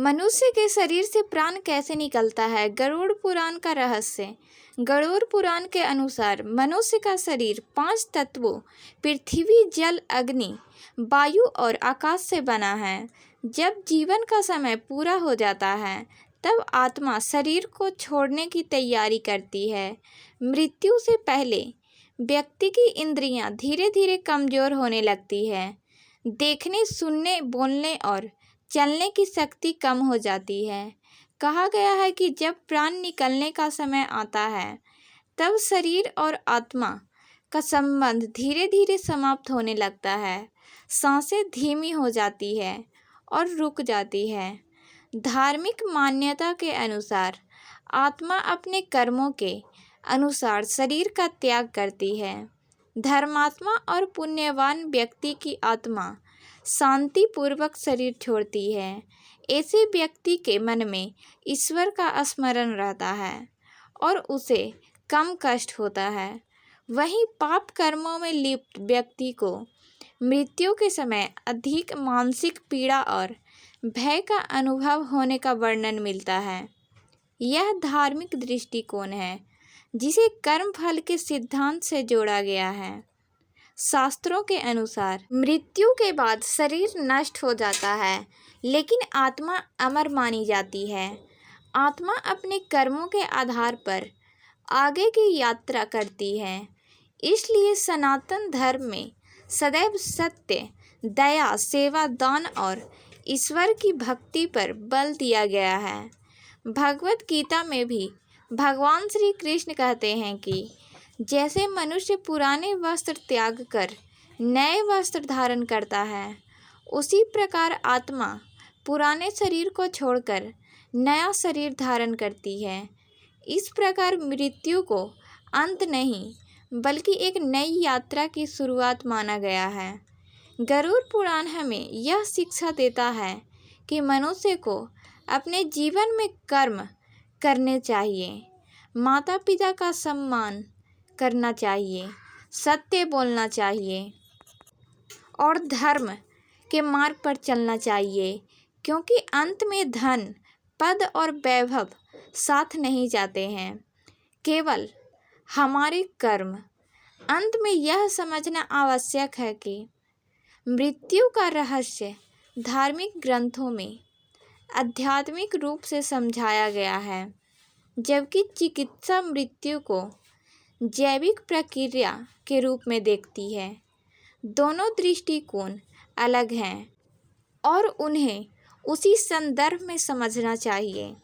मनुष्य के शरीर से प्राण कैसे निकलता है? गरुड़ पुराण का रहस्य। गरुड़ पुराण के अनुसार मनुष्य का शरीर 5 तत्वों पृथ्वी, जल, अग्नि, वायु और आकाश से बना है। जब जीवन का समय पूरा हो जाता है तब आत्मा शरीर को छोड़ने की तैयारी करती है। मृत्यु से पहले व्यक्ति की इंद्रियां धीरे धीरे कमजोर होने लगती है। देखने, सुनने, बोलने और चलने की शक्ति कम हो जाती है। कहा गया है कि जब प्राण निकलने का समय आता है तब शरीर और आत्मा का संबंध धीरे धीरे समाप्त होने लगता है। सांसें धीमी हो जाती है और रुक जाती है। धार्मिक मान्यता के अनुसार आत्मा अपने कर्मों के अनुसार शरीर का त्याग करती है। धर्मात्मा और पुण्यवान व्यक्ति की आत्मा शांतिपूर्वक शरीर छोड़ती है। ऐसे व्यक्ति के मन में ईश्वर का स्मरण रहता है और उसे कम कष्ट होता है। वहीं पाप कर्मों में लिप्त व्यक्ति को मृत्यु के समय अधिक मानसिक पीड़ा और भय का अनुभव होने का वर्णन मिलता है। यह धार्मिक दृष्टिकोण है जिसे कर्म फल के सिद्धांत से जोड़ा गया है। शास्त्रों के अनुसार मृत्यु के बाद शरीर नष्ट हो जाता है लेकिन आत्मा अमर मानी जाती है। आत्मा अपने कर्मों के आधार पर आगे की यात्रा करती है। इसलिए सनातन धर्म में सदैव सत्य, दया, सेवा, दान और ईश्वर की भक्ति पर बल दिया गया है। भगवत गीता में भी भगवान श्री कृष्ण कहते हैं कि जैसे मनुष्य पुराने वस्त्र त्याग कर नए वस्त्र धारण करता है, उसी प्रकार आत्मा पुराने शरीर को छोड़कर नया शरीर धारण करती है। इस प्रकार मृत्यु को अंत नहीं बल्कि एक नई यात्रा की शुरुआत माना गया है। गरुड़ पुराण हमें यह शिक्षा देता है कि मनुष्य को अपने जीवन में कर्म करने चाहिए, माता पिता का सम्मान करना चाहिए, सत्य बोलना चाहिए और धर्म के मार्ग पर चलना चाहिए, क्योंकि अंत में धन, पद और वैभव साथ नहीं जाते हैं, केवल हमारे कर्म। अंत में यह समझना आवश्यक है कि मृत्यु का रहस्य धार्मिक ग्रंथों में आध्यात्मिक रूप से समझाया गया है, जबकि चिकित्सा मृत्यु को जैविक प्रक्रिया के रूप में देखती है। दोनों दृष्टिकोण अलग हैं और उन्हें उसी संदर्भ में समझना चाहिए।